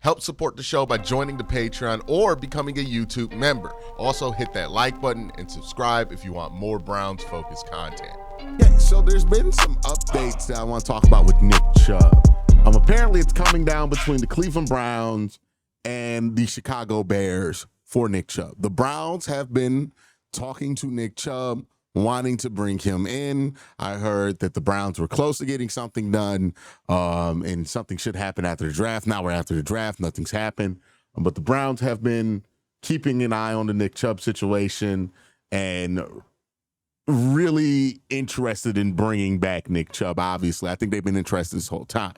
Help support the show by joining the Patreon or becoming a YouTube member. Also, hit that like button and subscribe if you want more Browns-focused content. Yeah, so there's been some updates that I want to talk about with Nick Chubb. Apparently, it's coming down between the Cleveland Browns and the Chicago Bears for Nick Chubb. The Browns have been talking to Nick Chubb, wanting to bring him in. I heard that the Browns were close to getting something done, and something should happen after the draft. Now we're after the draft. Nothing's happened. But the Browns have been keeping an eye on the Nick Chubb situation and really interested in bringing back Nick Chubb. Obviously, I think they've been interested this whole time.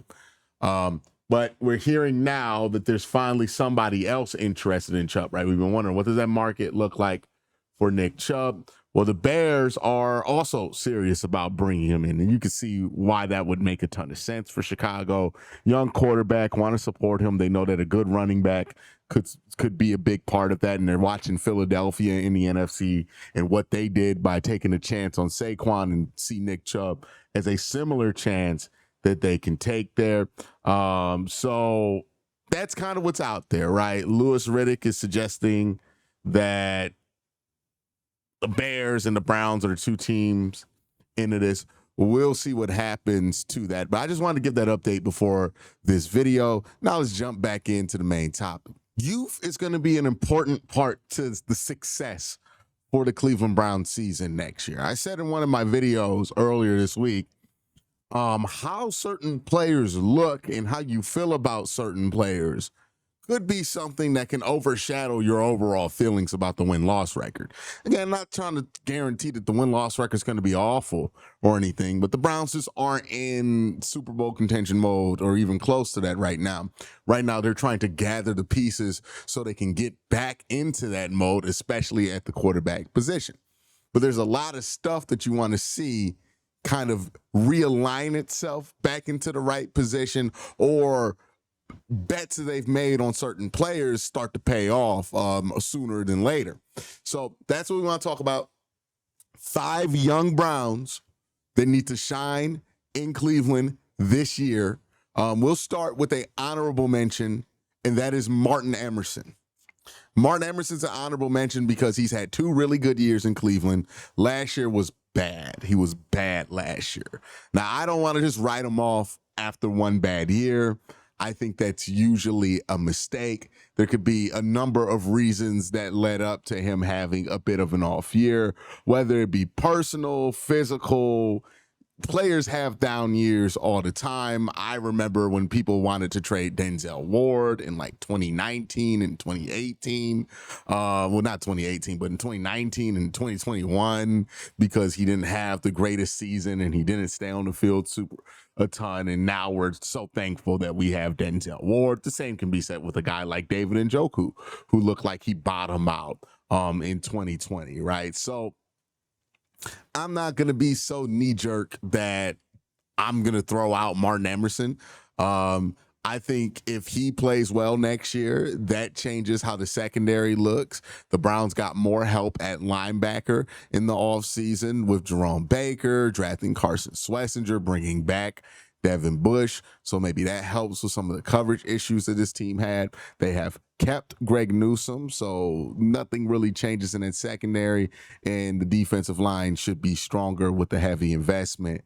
But we're hearing now that there's finally somebody else interested in Chubb, right? We've been wondering, what does that market look like for Nick Chubb? Well, the Bears are also serious about bringing him in, and you can see why that would make a ton of sense for Chicago. Young quarterback, want to support him. They know that a good running back could be a big part of that, and they're watching Philadelphia in the NFC and what they did by taking a chance on Saquon, and see Nick Chubb as a similar chance that they can take there. So that's kind of what's out there, right? Louis Riddick is suggesting that the Bears and the Browns are the two teams into this. We'll see what happens to that. But I just wanted to give that update before this video. Now let's jump back into the main topic. Youth is going to be an important part to the success for the Cleveland Browns season next year. I said in one of my videos earlier this week, how certain players look and how you feel about certain players could be something that can overshadow your overall feelings about the win-loss record. Again, I'm not trying to guarantee that the win-loss record is going to be awful or anything, but the Browns just aren't in Super Bowl contention mode or even close to that right now. Right now, they're trying to gather the pieces so they can get back into that mode, especially at the quarterback position. But there's a lot of stuff that you want to see kind of realign itself back into the right position, or bets that they've made on certain players start to pay off sooner than later. So that's what we want to talk about. 5 young Browns that need to shine in Cleveland this year. We'll start with an honorable mention, and that is Martin Emerson. Martin Emerson's an honorable mention because he's had 2 really good years in Cleveland. Last year was bad. He was bad last year. Now, I don't want to just write him off after one bad year. I think that's usually a mistake. There could be a number of reasons that led up to him having a bit of an off year, whether it be personal, physical. Players have down years all the time. I remember when people wanted to trade Denzel Ward in like 2019 and 2018. Well, not 2018, but in 2019 and 2021, because he didn't have the greatest season and he didn't stay on the field a ton. And now we're so thankful that we have Denzel Ward. The same can be said with a guy like David Njoku, who looked like he bottomed out in 2020, right? So I'm not going to be so knee-jerk that I'm going to throw out Martin Emerson. I think if he plays well next year, that changes how the secondary looks. The Browns got more help at linebacker in the offseason with Jerome Baker, drafting Carson Schlesinger, bringing back Devin Bush. So maybe that helps with some of the coverage issues that this team had. They have kept Greg Newsome, so nothing really changes in that secondary, and the defensive line should be stronger with the heavy investment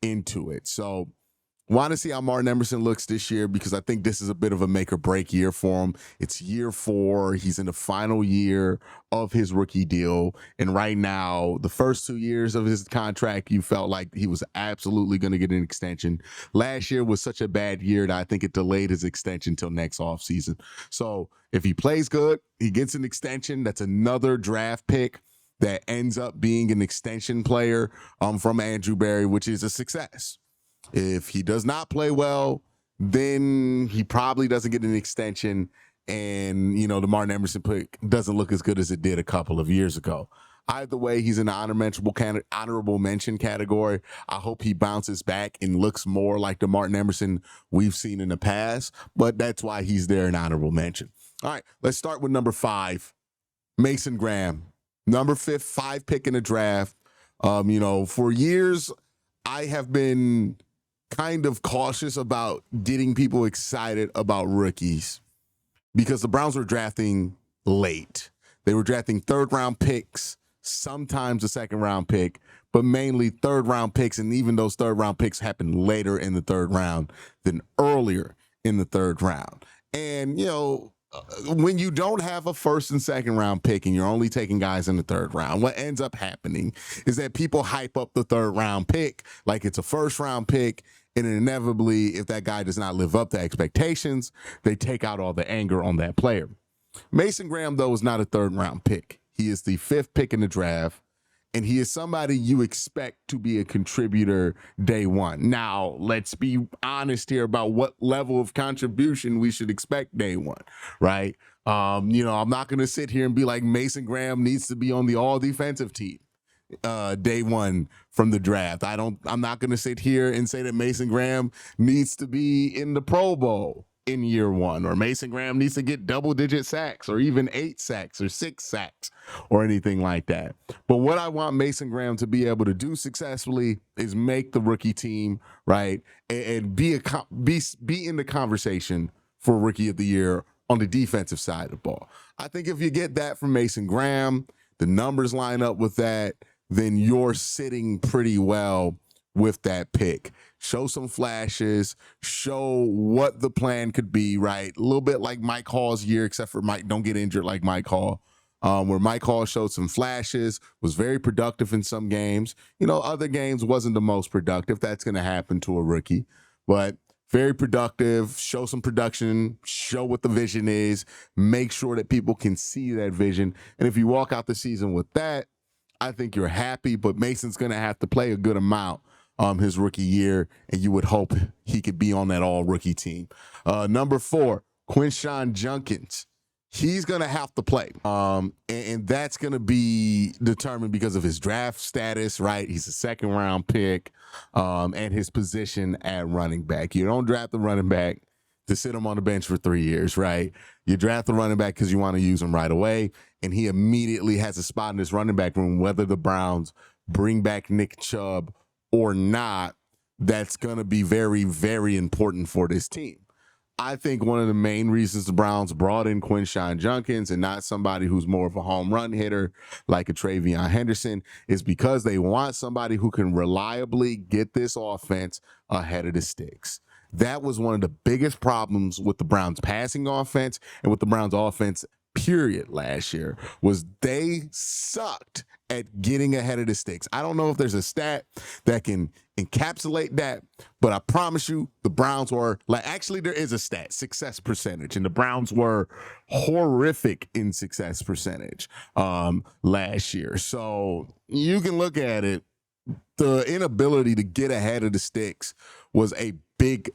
into it. So want to see how Martin Emerson looks this year, because I think this is a bit of a make or break year for him. It's year 4. He's in the final year of his rookie deal. And right now, the first 2 years of his contract, you felt like he was absolutely going to get an extension. Last year was such a bad year that I think it delayed his extension till next offseason. So if he plays good, he gets an extension. That's another draft pick that ends up being an extension player from Andrew Berry, which is a success. If he does not play well, then he probably doesn't get an extension, and, you know, the Martin Emerson pick doesn't look as good as it did a couple of years ago. Either way, he's in the honorable mention category. I hope he bounces back and looks more like the Martin Emerson we've seen in the past, but that's why he's there in honorable mention. All right, let's start with number 5, Mason Graham. Number 5 pick in the draft. For years, I have been kind of cautious about getting people excited about rookies because the Browns were drafting late. They were drafting third-round picks, sometimes a second-round pick, but mainly third-round picks, and even those third-round picks happened later in the third round than earlier in the third round. And, when you don't have a first and second round pick and you're only taking guys in the third round, what ends up happening is that people hype up the third round pick like it's a first round pick. And inevitably, if that guy does not live up to expectations, they take out all the anger on that player. Mason Graham, though, is not a third round pick. He is the 5th pick in the draft. And he is somebody you expect to be a contributor day one. Now, let's be honest here about what level of contribution we should expect day one, right? I'm not going to sit here and be like Mason Graham needs to be on the all-defensive team day one from the draft. I'm not going to sit here and say that Mason Graham needs to be in the Pro Bowl in year one, or Mason Graham needs to get double-digit sacks, or even 8 sacks or 6 sacks, or anything like that. But what I want Mason Graham to be able to do successfully is make the rookie team, right, and be in the conversation for Rookie of the Year on the defensive side of the ball. I think if you get that from Mason Graham, the numbers line up with that, then you're sitting pretty well with that pick. Show some flashes, show what the plan could be, right? A little bit like Mike Hall's year, except for Mike, don't get injured like Mike Hall, where Mike Hall showed some flashes, was very productive in some games. Other games wasn't the most productive. That's going to happen to a rookie, but very productive, show some production, show what the vision is, make sure that people can see that vision. And if you walk out the season with that, I think you're happy, but Mason's going to have to play a good amount his rookie year, and you would hope he could be on that all-rookie team. Number 4, Quincy Junkins. He's going to have to play, and that's going to be determined because of his draft status, right? He's a second-round pick, and his position at running back. You don't draft the running back to sit him on the bench for 3 years, right? You draft the running back because you want to use him right away, and he immediately has a spot in this running back room, whether the Browns bring back Nick Chubb or not. That's going to be very, very important for this team. I think one of the main reasons the Browns brought in Quincy Junkins and not somebody who's more of a home run hitter like a Travion Henderson is because they want somebody who can reliably get this offense ahead of the sticks. That was one of the biggest problems with the Browns passing offense and with the Browns offense period last year, was they sucked at getting ahead of the sticks. I don't know if there's a stat that can encapsulate that, but I promise you the Browns were actually there is a stat, success percentage, and the Browns were horrific in success percentage last year. So you can look at it. The inability to get ahead of the sticks was a big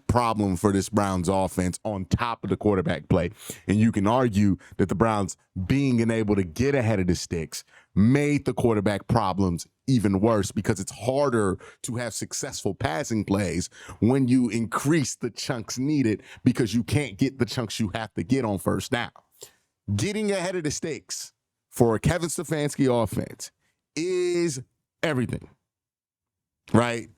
problem for this Browns offense on top of the quarterback play. And you can argue that the Browns being unable to get ahead of the sticks made the quarterback problems even worse, because it's harder to have successful passing plays when you increase the chunks needed because you can't get the chunks you have to get on first down. Getting ahead of the sticks for a Kevin Stefanski offense is everything, right?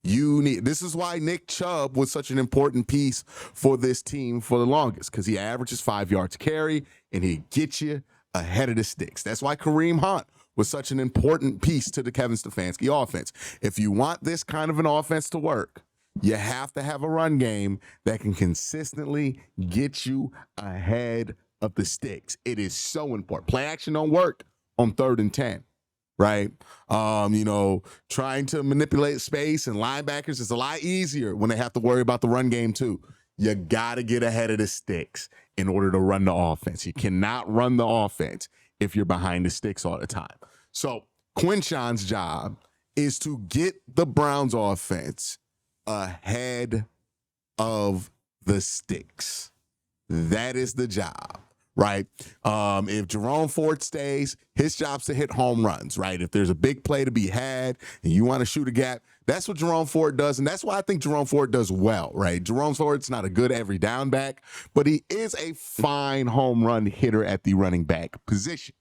This is why Nick Chubb was such an important piece for this team for the longest, because he averages 5 yards a carry and he gets you ahead of the sticks. That's why Kareem Hunt was such an important piece to the Kevin Stefanski offense. If you want this kind of an offense to work, you have to have a run game that can consistently get you ahead of the sticks. It is so important. Play action don't work on 3rd and 10. Right? Trying to manipulate space and linebackers is a lot easier when they have to worry about the run game too. You got to get ahead of the sticks in order to run the offense. You cannot run the offense if you're behind the sticks all the time. So Quincy's job is to get the Browns offense ahead of the sticks. That is the job. Right. If Jerome Ford stays, his job's to hit home runs, right? If there's a big play to be had and you want to shoot a gap, that's what Jerome Ford does. And that's why I think Jerome Ford does well, right? Jerome Ford's not a good every down back, but he is a fine home run hitter at the running back position.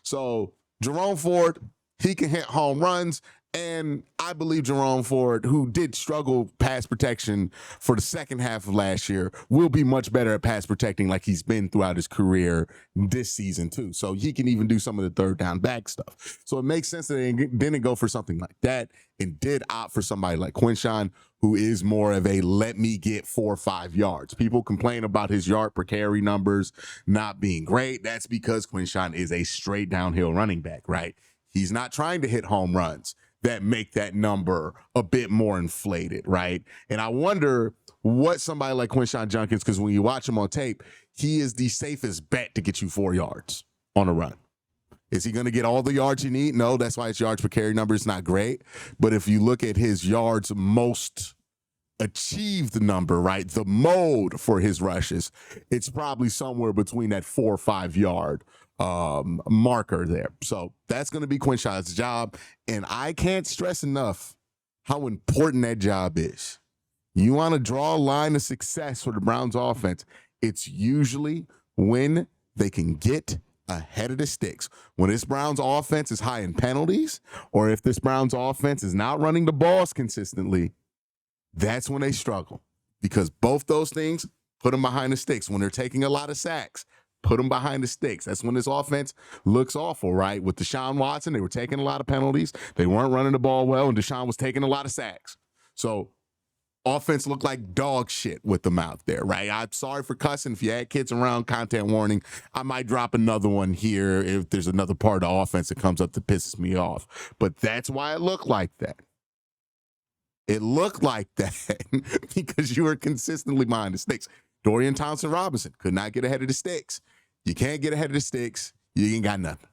So Jerome Ford, he can hit home runs. And I believe Jerome Ford, who did struggle pass protection for the second half of last year, will be much better at pass protecting like he's been throughout his career this season too. So he can even do some of the third down back stuff. So it makes sense that they didn't go for something like that and did opt for somebody like Quincy, who is more of a let me get 4 or 5 yards. People complain about his yard per carry numbers not being great. That's because Quincy is a straight downhill running back, right? He's not trying to hit home runs that make that number a bit more inflated, right? And I wonder what somebody like Quincy Junkins, because when you watch him on tape, he is the safest bet to get you 4 yards on a run. Is he going to get all the yards you need? No, that's why his yards per carry number is not great. But if you look at his yards most achieved number, right, the mode for his rushes, it's probably somewhere between that 4 or 5 yard marker there. So that's going to be Quincy's job. And I can't stress enough how important that job is. You want to draw a line of success for the Browns offense. It's usually when they can get ahead of the sticks. When this Browns offense is high in penalties, or if this Browns offense is not running the balls consistently, that's when they struggle. Because both those things put them behind the sticks. When they're taking a lot of sacks, put them behind the sticks. That's when this offense looks awful, right? With Deshaun Watson, they were taking a lot of penalties. They weren't running the ball well, and Deshaun was taking a lot of sacks. So offense looked like dog shit with them out there, right? I'm sorry for cussing. If you had kids around, content warning. I might drop another one here if there's another part of the offense that comes up that pisses me off. But that's why it looked like that. It looked like that because you were consistently behind the sticks. Dorian Thompson-Robinson could not get ahead of the sticks. You can't get ahead of the sticks, you ain't got nothing.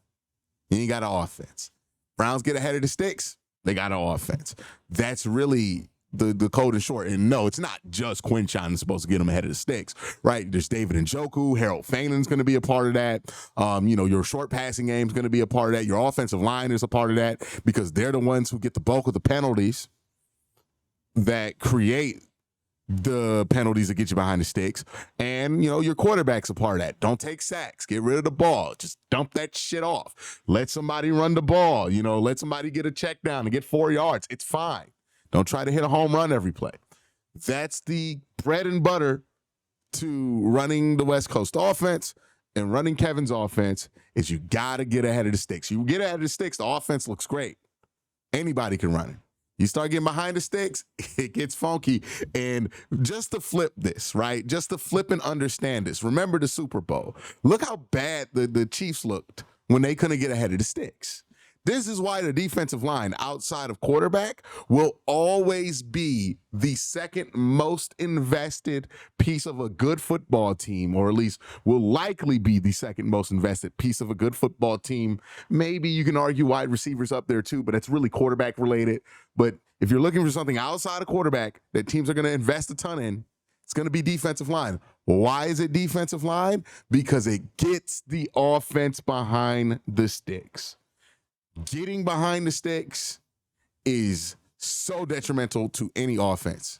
You ain't got an offense. Browns get ahead of the sticks, they got an offense. That's really the code in short. And no, it's not just Quincy that's supposed to get them ahead of the sticks, right? There's David Njoku, Harold Fanon's going to be a part of that. Your short passing game is going to be a part of that. Your offensive line is a part of that because they're the ones who get the bulk of the penalties that create the penalties that get you behind the sticks. And, your quarterback's a part of that. Don't take sacks. Get rid of the ball. Just dump that shit off. Let somebody run the ball. Let somebody get a check down and get 4 yards. It's fine. Don't try to hit a home run every play. That's the bread and butter to running the West Coast offense and running Kevin's offense is you got to get ahead of the sticks. You get ahead of the sticks, the offense looks great. Anybody can run it. You start getting behind the sticks, it gets funky. And just to flip this, right? Just to flip and understand this. Remember the Super Bowl. Look how bad the Chiefs looked when they couldn't get ahead of the sticks. This is why the defensive line outside of quarterback will always be the second most invested piece of a good football team, or at least will likely be the second most invested piece of a good football team. Maybe you can argue wide receivers up there too, but it's really quarterback related. But if you're looking for something outside of quarterback that teams are going to invest a ton in, it's going to be defensive line. Why is it defensive line? Because it gets the offense behind the sticks. Getting behind the sticks is so detrimental to any offense.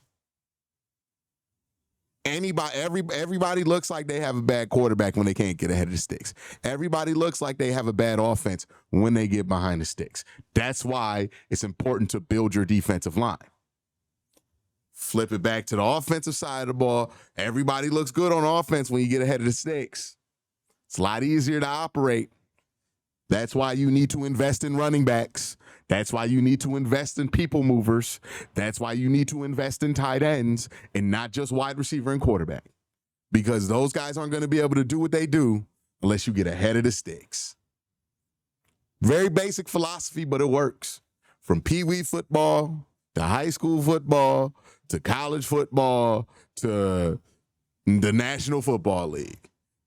Everybody looks like they have a bad quarterback when they can't get ahead of the sticks. Everybody looks like they have a bad offense when they get behind the sticks. That's why it's important to build your defensive line. Flip it back to the offensive side of the ball. Everybody looks good on offense when you get ahead of the sticks. It's a lot easier to operate. That's why you need to invest in running backs. That's why you need to invest in people movers. That's why you need to invest in tight ends and not just wide receiver and quarterback. Because those guys aren't going to be able to do what they do unless you get ahead of the sticks. Very basic philosophy, but it works. From pee-wee football to high school football to college football to the National Football League.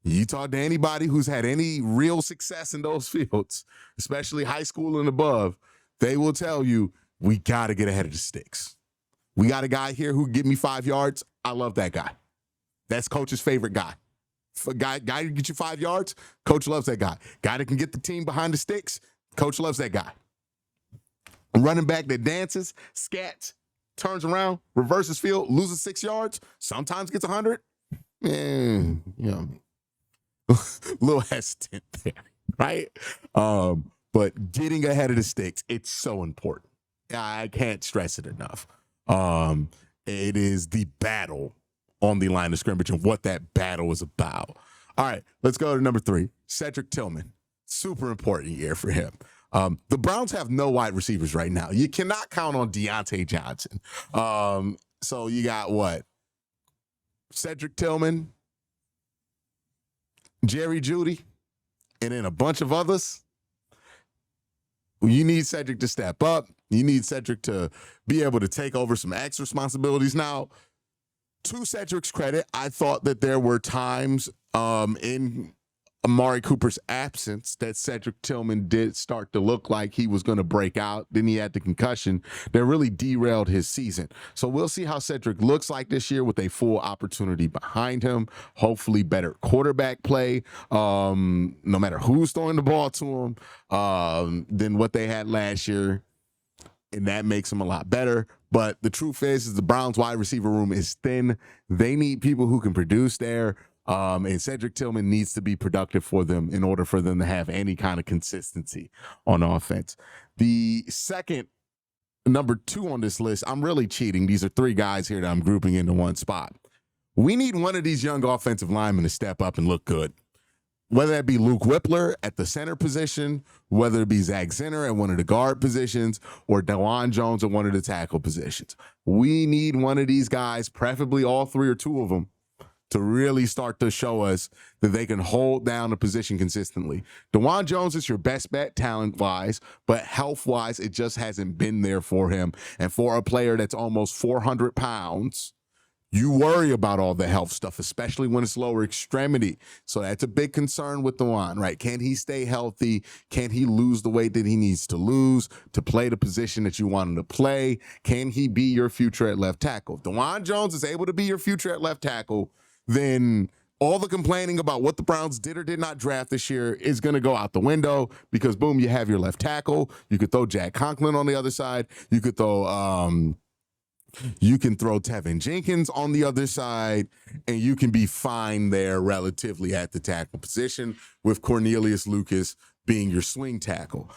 You talk to anybody who's had any real success in those fields, especially high school and above, they will tell you, we got to get ahead of the sticks. We got a guy here who give me 5 yards. I love that guy. That's coach's favorite guy. Guy who get you 5 yards, coach loves that guy. Guy that can get the team behind the sticks, coach loves that guy. A running back that dances, scats, turns around, reverses field, loses 6 yards, sometimes gets 100. A little hesitant there, right? But getting ahead of the sticks, it's so important. I can't stress it enough. It is the battle on the line of scrimmage and what that battle is about. All right, let's go to number 3, Cedric Tillman. Super important year for him. The Browns have no wide receivers right now. You cannot count on Deontay Johnson. So you got what? Cedric Tillman, Jerry Jeudy, and then a bunch of others. You need Cedric to step up. You need Cedric to be able to take over some X responsibilities. Now, to Cedric's credit, I thought that there were times in Amari Cooper's absence that Cedric Tillman did start to look like he was going to break out. Then he had the concussion that really derailed his season. So we'll see how Cedric looks like this year with a full opportunity behind him. Hopefully better quarterback play, no matter who's throwing the ball to him, than what they had last year. And that makes him a lot better. But the truth is the Browns wide receiver room is thin. They need people who can produce there. And Cedric Tillman needs to be productive for them in order for them to have any kind of consistency on offense. The second, number 2 on this list, I'm really cheating. These are 3 guys here that I'm grouping into one spot. We need one of these young offensive linemen to step up and look good. Whether that be Luke Whippler at the center position, whether it be Zach Zinner at one of the guard positions, or DeJuan Jones at one of the tackle positions. We need one of these guys, preferably all 3 or 2 of them, to really start to show us that they can hold down a position consistently. DeJuan Jones is your best bet talent-wise, but health-wise, it just hasn't been there for him. And for a player that's almost 400 pounds, you worry about all the health stuff, especially when it's lower extremity. So that's a big concern with DeJuan, right? Can he stay healthy? Can he lose the weight that he needs to lose to play the position that you want him to play? Can he be your future at left tackle? If DeJuan Jones is able to be your future at left tackle, then all the complaining about what the Browns did or did not draft this year is going to go out the window because, boom, you have your left tackle. You could throw Jack Conklin on the other side. You could throw you can throw Tevin Jenkins on the other side, and you can be fine there relatively at the tackle position with Cornelius Lucas being your swing tackle.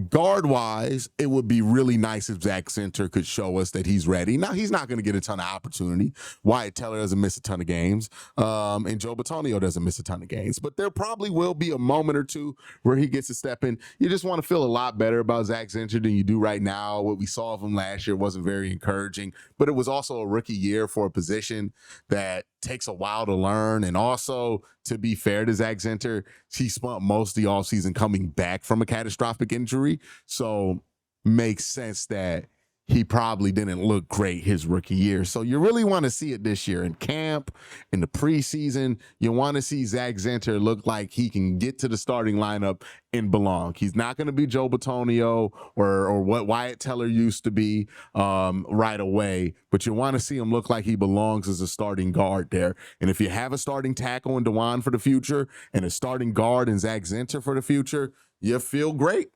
Guard-wise, it would be really nice if Zach Zinter could show us that he's ready. Now, he's not going to get a ton of opportunity. Wyatt Teller doesn't miss a ton of games, and Joe Bitonio doesn't miss a ton of games. But there probably will be a moment or two where he gets to step in. You just want to feel a lot better about Zach Zinter than you do right now. What we saw of him last year wasn't very encouraging, but it was also a rookie year for a position that takes a while to learn. And also, to be fair to Zach Zinter, he spent most of the offseason coming back from a catastrophic injury. So makes sense that he probably didn't look great his rookie year. So you really want to see it this year in camp, in the preseason. You want to see Zach Zinter look like he can get to the starting lineup and belong. He's not going to be Joe Bitonio or what Wyatt Teller used to be right away, but you want to see him look like he belongs as a starting guard there. And if you have a starting tackle in DeJuan for the future and a starting guard in Zach Zinter for the future, you feel great.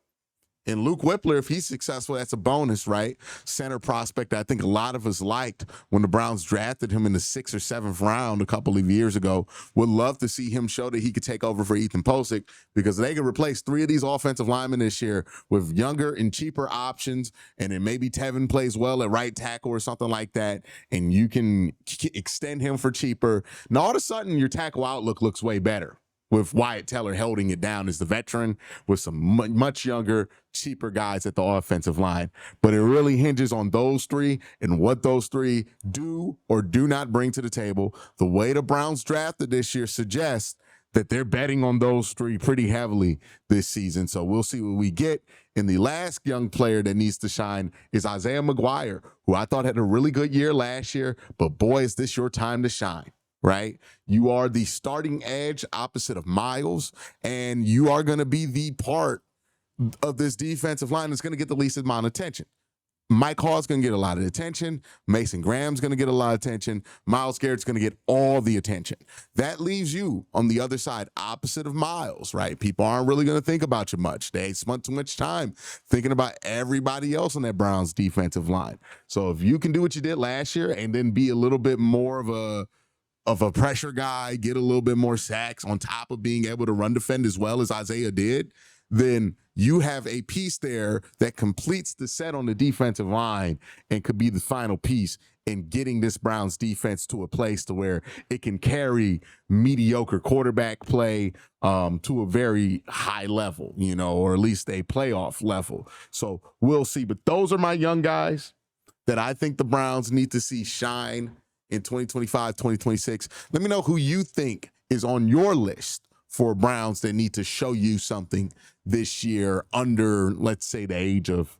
And Luke Whippler, if he's successful, that's a bonus, right? Center prospect I think a lot of us liked when the Browns drafted him in the 6th or 7th round a couple of years ago. Would love to see him show that he could take over for Ethan Posick because they can replace 3 of these offensive linemen this year with younger and cheaper options. And then maybe Tevin plays well at right tackle or something like that. And you can extend him for cheaper. And all of a sudden, your tackle outlook looks way better, with Wyatt Teller holding it down as the veteran with some much younger, cheaper guys at the offensive line. But it really hinges on those 3 and what those 3 do or do not bring to the table. The way the Browns drafted this year suggests that they're betting on those 3 pretty heavily this season. So we'll see what we get. And the last young player that needs to shine is Isaiah Maguire, who I thought had a really good year last year, but boy, is this your time to shine. Right? You are the starting edge opposite of Miles, and you are going to be the part of this defensive line that's going to get the least amount of attention. Mike Hall's going to get a lot of attention. Mason Graham's going to get a lot of attention. Myles Garrett's going to get all the attention. That leaves you on the other side, opposite of Miles, right? People aren't really going to think about you much. They spent too much time thinking about everybody else on that Browns defensive line. So if you can do what you did last year and then be a little bit more of a pressure guy, get a little bit more sacks on top of being able to run defend as well as Isaiah did, then you have a piece there that completes the set on the defensive line and could be the final piece in getting this Browns defense to a place to where it can carry mediocre quarterback play to a very high level, or at least a playoff level. So we'll see. But those are my young guys that I think the Browns need to see shine in 2025, 2026. Let me know who you think is on your list for Browns that need to show you something this year under, let's say, the age of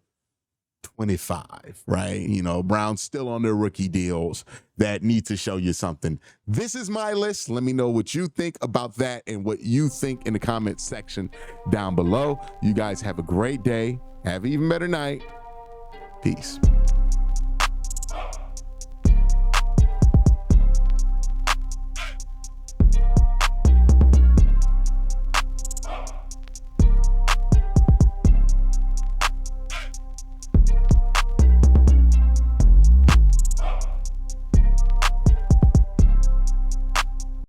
25, right? Browns still on their rookie deals that need to show you something. This is my list. Let me know what you think about that and what you think in the comment section down below. You guys have a great day. Have an even better night. Peace.